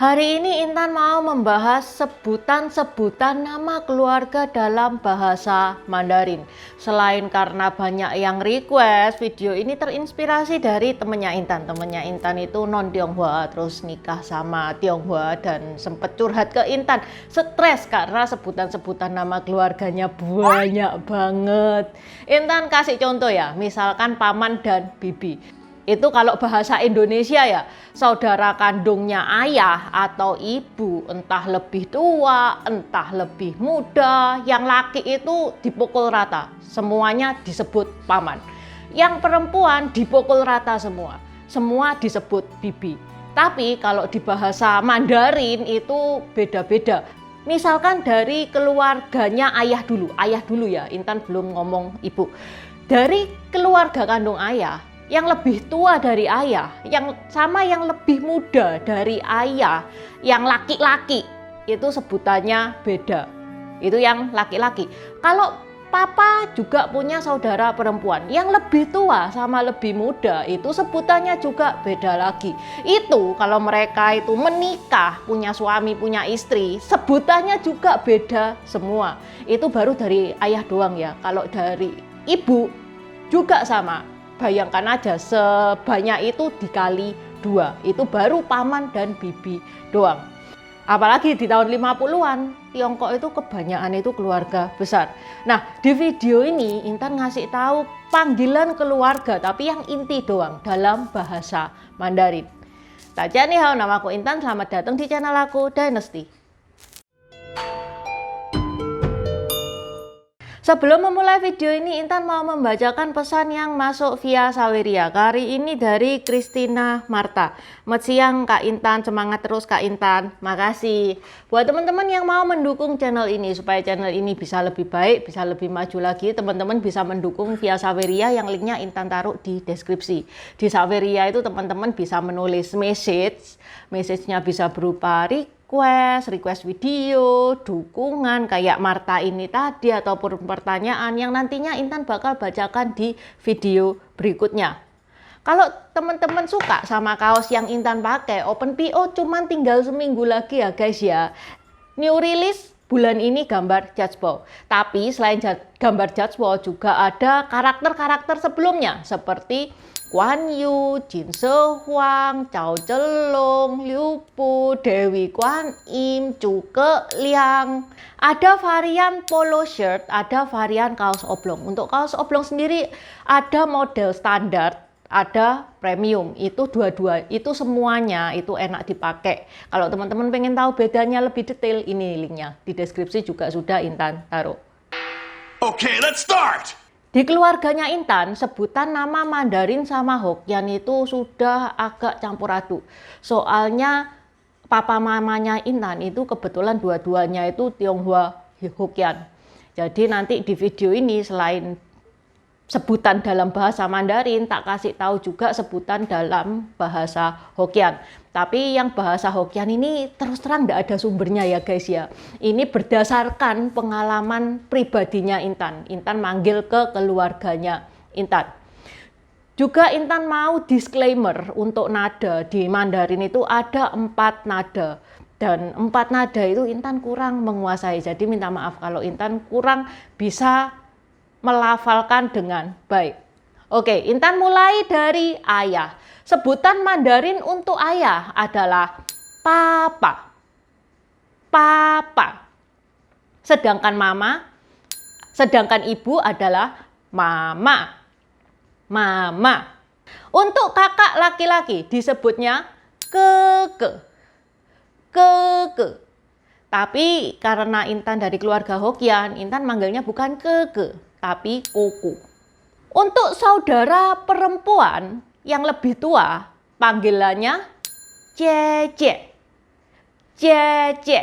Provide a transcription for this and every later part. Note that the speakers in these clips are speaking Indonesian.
Hari ini Intan mau membahas sebutan-sebutan nama keluarga dalam bahasa Mandarin. Selain karena banyak yang request, video ini terinspirasi dari temennya Intan. Temennya Intan itu non Tionghoa, terus nikah sama Tionghoa dan sempet curhat ke Intan. Stres karena sebutan-sebutan nama keluarganya banyak banget. Intan kasih contoh ya, misalkan paman dan bibi. Itu kalau bahasa Indonesia ya, saudara kandungnya ayah atau ibu, entah lebih tua, entah lebih muda, yang laki itu dipukul rata, semuanya disebut paman. Yang perempuan dipukul rata semua disebut bibi. Tapi kalau di bahasa Mandarin itu beda-beda. Misalkan dari keluarganya ayah dulu ya, Intan belum ngomong ibu. Dari keluarga kandung ayah, yang lebih tua dari ayah, yang lebih muda dari ayah, yang laki-laki itu sebutannya beda. Itu yang laki-laki. Kalau papa juga punya saudara perempuan, yang lebih tua sama lebih muda itu sebutannya juga beda lagi. Itu kalau mereka itu menikah, punya suami, punya istri, sebutannya juga beda semua. Itu baru dari ayah doang ya. Kalau dari ibu juga sama. Bayangkan aja sebanyak itu dikali 2, itu baru paman dan bibi doang. Apalagi di tahun 50-an, Tiongkok itu kebanyakan itu keluarga besar. Nah, di video ini Intan ngasih tahu panggilan keluarga tapi yang inti doang dalam bahasa Mandarin. Tajanihao, namaku Intan, selamat datang di channel aku Dynasty. Sebelum memulai video ini, Intan mau membacakan pesan yang masuk via Saweria. Kali ini dari Christina Marta. Selamat siang Kak Intan, semangat terus Kak Intan. Makasih. Buat teman-teman yang mau mendukung channel ini, supaya channel ini bisa lebih baik, bisa lebih maju lagi, teman-teman bisa mendukung via Saweria yang linknya Intan taruh di deskripsi. Di Saweria itu teman-teman bisa menulis message-nya bisa berupa request video, dukungan kayak Marta ini tadi, ataupun pertanyaan yang nantinya Intan bakal bacakan di video berikutnya. Kalau teman-teman suka sama kaos yang Intan pakai, open PO cuman tinggal seminggu lagi ya guys ya. New release bulan ini gambar Judgeball. Tapi selain gambar Judgeball juga ada karakter-karakter sebelumnya seperti Guan Yu, Jin Se Huang, Cao Zhelong, Liu Bu, Dewi Guan Im, Zhuge Liang. Ada varian polo shirt, ada varian kaos oblong. Untuk kaos oblong sendiri ada model standar, ada premium. Itu dua-dua, itu semuanya itu enak dipakai. Kalau teman-teman pengen tahu bedanya lebih detail, ini linknya di deskripsi juga sudah Intan taruh. Okay, let's start! Di keluarganya Intan, sebutan nama Mandarin sama Hokkien itu sudah agak campur aduk. Soalnya papa mamanya Intan itu kebetulan dua-duanya itu Tionghoa Hokkien. Jadi nanti di video ini selain sebutan dalam bahasa Mandarin, tak kasih tahu juga sebutan dalam bahasa Hokkien. Tapi yang bahasa Hokkien ini terus terang tidak ada sumbernya ya guys ya. Ini berdasarkan pengalaman pribadinya Intan. Intan manggil ke keluarganya Intan. Juga Intan mau disclaimer untuk nada. Di Mandarin itu ada 4 nada. Dan 4 nada itu Intan kurang menguasai. Jadi minta maaf kalau Intan kurang bisa melafalkan dengan baik. Oke, Intan mulai dari ayah. Sebutan Mandarin untuk ayah adalah papa. Papa. Sedangkan ibu adalah mama. Mama. Untuk kakak laki-laki disebutnya keke. Keke. Tapi karena Intan dari keluarga Hokkien, Intan manggilnya bukan keke, tapi koko. Untuk saudara perempuan yang lebih tua, panggilannya cece. Cece.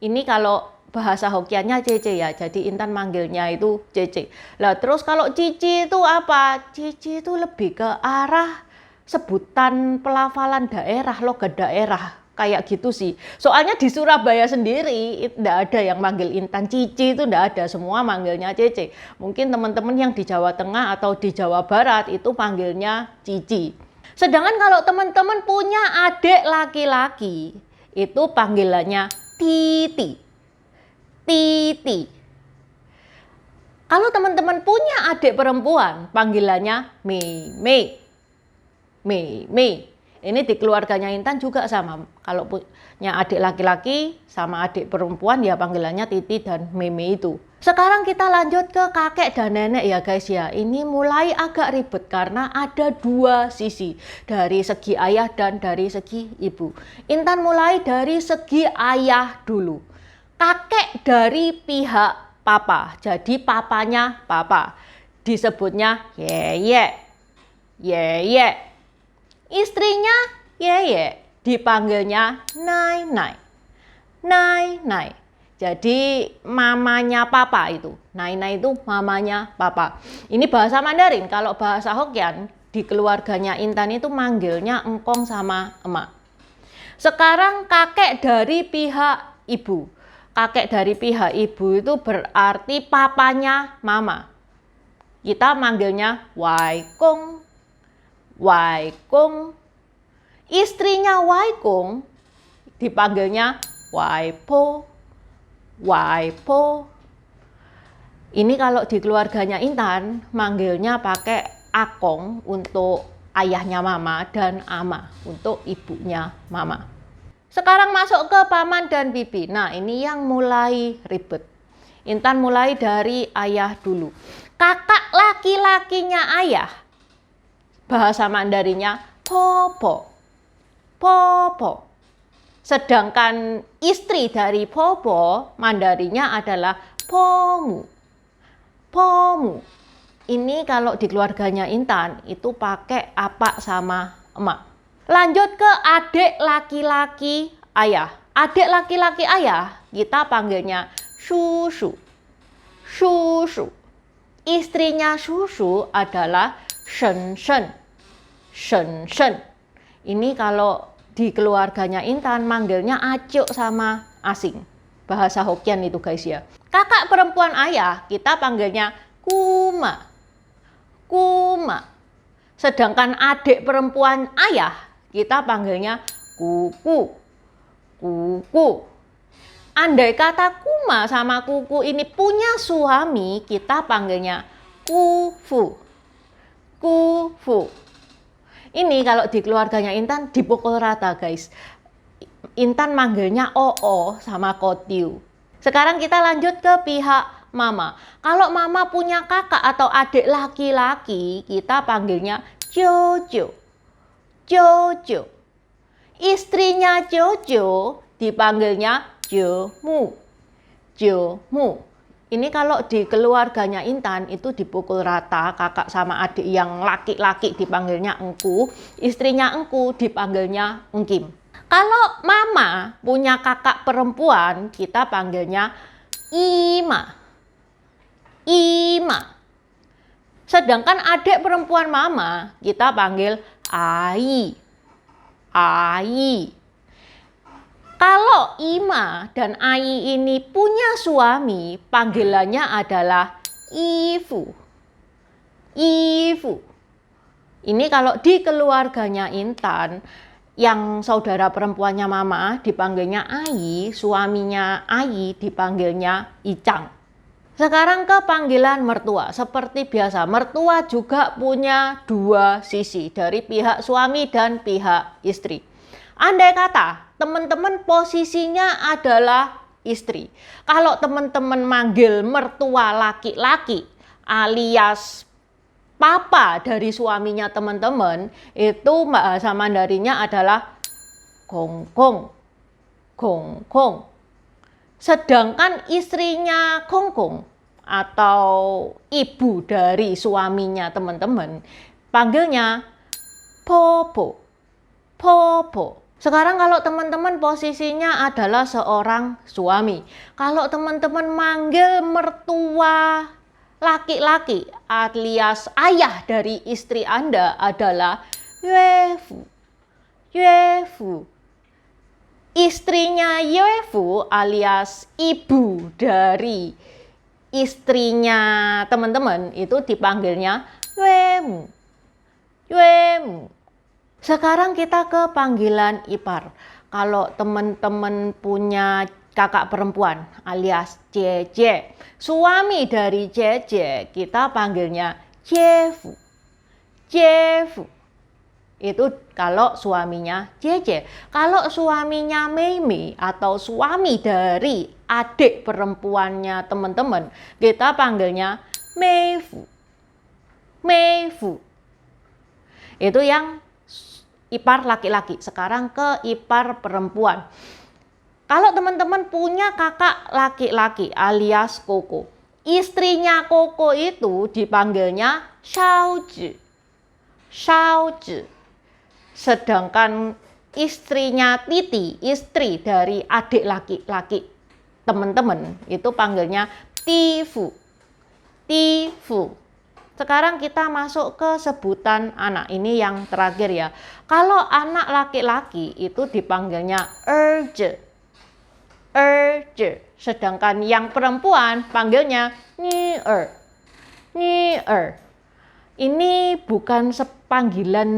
Ini kalau bahasa Hokkiannya cece ya, jadi Intan manggilnya itu cece. Lah terus kalau cici itu apa? Cici itu lebih ke arah sebutan pelafalan daerah, logat daerah. Kayak gitu sih. Soalnya di Surabaya sendiri tidak ada yang manggil Intan Cici, itu tidak ada, semua manggilnya Cece. Mungkin teman-teman yang di Jawa Tengah atau di Jawa Barat itu panggilnya Cici. Sedangkan kalau teman-teman punya adik laki-laki, itu panggilannya Titi. Titi. Kalau teman-teman punya adik perempuan, panggilannya Mei Mei. Mei Mei. Ini di keluarganya Intan juga sama. Kalau punya adik laki-laki sama adik perempuan ya panggilannya Titi dan Mei Mei itu. Sekarang kita lanjut ke kakek dan nenek ya guys ya. Ini mulai agak ribet karena ada dua sisi. Dari segi ayah dan dari segi ibu. Intan mulai dari segi ayah dulu. Kakek dari pihak papa. Jadi papanya papa. Disebutnya Yeye. Yeye. Istrinya Yeye, dipanggilnya Nai Nai. Nai Nai. Jadi mamanya papa itu. Nai Nai itu mamanya papa. Ini bahasa Mandarin. Kalau bahasa Hokkien di keluarganya Intan itu manggilnya engkong sama emak. Sekarang kakek dari pihak ibu. Kakek dari pihak ibu itu berarti papanya mama. Kita manggilnya Wai Kong. Wai Kong. Istrinya Wai Kong dipanggilnya Wai Po. Wai Po. Ini kalau di keluarganya Intan manggilnya pakai akong untuk ayahnya mama dan ama untuk ibunya mama. Sekarang masuk ke paman dan bibi. Nah, ini yang mulai ribet. Intan mulai dari ayah dulu. Kakak laki-lakinya ayah bahasa Mandarinnya Popo. Popo. Sedangkan istri dari Popo Mandarinnya adalah Pomu. Pomu. Ini kalau di keluarganya Intan itu pakai apa sama emak. Lanjut ke adik laki-laki ayah. Adik laki-laki ayah kita panggilnya Susu. Susu. Istrinya Susu adalah Shen Shen. Shen Shen. Ini kalau di keluarganya Intan manggilnya acuk sama asing. Bahasa Hokkien itu guys ya. Kakak perempuan ayah kita panggilnya Kuma. Kuma. Sedangkan adik perempuan ayah kita panggilnya Kuku. Kuku. Andai kata Kuma sama Kuku ini punya suami, kita panggilnya Kufu. Kufu. Ini kalau di keluarganya Intan dipukul rata guys. Intan manggilnya Oo sama Kotiu. Sekarang kita lanjut ke pihak mama. Kalau mama punya kakak atau adik laki-laki, kita panggilnya Jojo. Jojo. Istrinya Jojo dipanggilnya Jomu. Jomu. Ini kalau di keluarganya Intan itu dipukul rata, kakak sama adik yang laki-laki dipanggilnya Engku, istrinya Engku dipanggilnya Engkim. Kalau mama punya kakak perempuan, kita panggilnya Ima. Ima. Sedangkan adik perempuan mama, kita panggil Ai. Ai. Kalau Ima dan Ai ini punya suami, panggilannya adalah Ifu. Ifu. Ini kalau di keluarganya Intan, yang saudara perempuannya mama dipanggilnya Ai, suaminya Ai dipanggilnya Icang. Sekarang ke panggilan mertua. Seperti biasa, mertua juga punya dua sisi dari pihak suami dan pihak istri. Andai kata teman-teman posisinya adalah istri. Kalau teman-teman manggil mertua laki-laki alias papa dari suaminya teman-teman, itu bahasa Mandarinnya adalah gonggong. Gonggong. Sedangkan istrinya gonggong atau ibu dari suaminya teman-teman panggilnya popo. Popo. Sekarang kalau teman-teman posisinya adalah seorang suami. Kalau teman-teman manggil mertua laki-laki alias ayah dari istri Anda adalah Yuefu. Yuefu. Istrinya Yuefu alias ibu dari istrinya teman-teman itu dipanggilnya Yuemu. Yuemu. Sekarang kita ke panggilan ipar. kalau teman-teman punya kakak perempuan alias Jeje, suami dari Jeje kita panggilnya Jefu. Jefu. Itu kalau suaminya Jeje. Kalau suaminya Meimei atau suami dari adik perempuannya teman-teman, kita panggilnya Meifu. Meifu. Itu yang ipar laki-laki. Sekarang ke ipar perempuan. Kalau teman-teman punya kakak laki-laki alias Koko, istrinya Koko itu dipanggilnya Shaozi. Shaozi. Sedangkan istrinya Titi, istri dari adik laki-laki teman-teman, itu panggilnya Tifu. Tifu. Sekarang kita masuk ke sebutan anak. Ini yang terakhir ya. Kalau anak laki-laki itu dipanggilnya erje. Erje. Sedangkan yang perempuan panggilnya nyi-er. Nyi-er. Ini bukan panggilan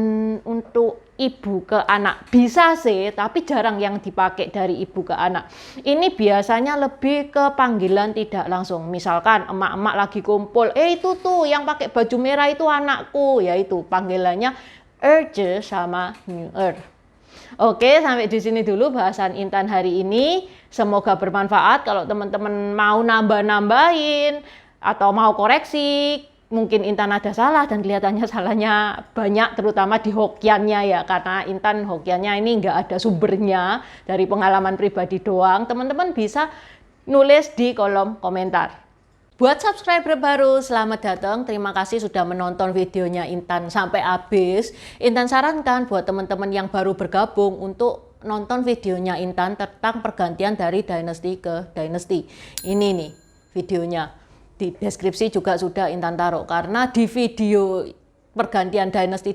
untuk ibu ke anak. Bisa sih, tapi jarang yang dipakai dari ibu ke anak. Ini biasanya lebih ke panggilan tidak langsung. Misalkan emak-emak lagi kumpul, itu tuh yang pakai baju merah itu anakku. Yaitu panggilannya erje sama nyi-er. Oke, sampai di sini dulu bahasan Intan hari ini. Semoga bermanfaat. Kalau teman-teman mau nambah-nambahin atau mau koreksi, mungkin Intan ada salah dan kelihatannya salahnya banyak, terutama di Hokiannya ya, karena Intan Hokiannya ini nggak ada sumbernya, dari pengalaman pribadi doang. Teman-teman bisa nulis di kolom komentar. Buat subscriber baru, selamat datang. Terima kasih sudah menonton videonya Intan sampai habis. Intan sarankan buat teman-teman yang baru bergabung untuk nonton videonya Intan tentang pergantian dari dynasty ke dynasty. Ini nih videonya. Di deskripsi juga sudah Intan taruh, karena di video pergantian dynasty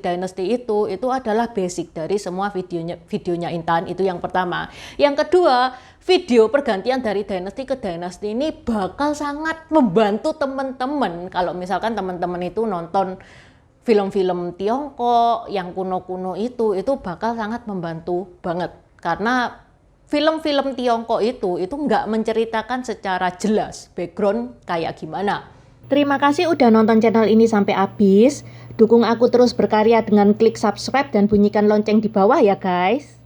itu adalah basic dari semua videonya Intan. Itu yang pertama. Yang kedua, video pergantian dari dynasty ke dynasty ini bakal sangat membantu teman-teman kalau misalkan teman-teman itu nonton film-film Tiongkok yang kuno-kuno itu bakal sangat membantu banget, karena film-film Tiongkok itu nggak menceritakan secara jelas background kayak gimana. Terima kasih udah nonton channel ini sampai habis. Dukung aku terus berkarya dengan klik subscribe dan bunyikan lonceng di bawah ya guys.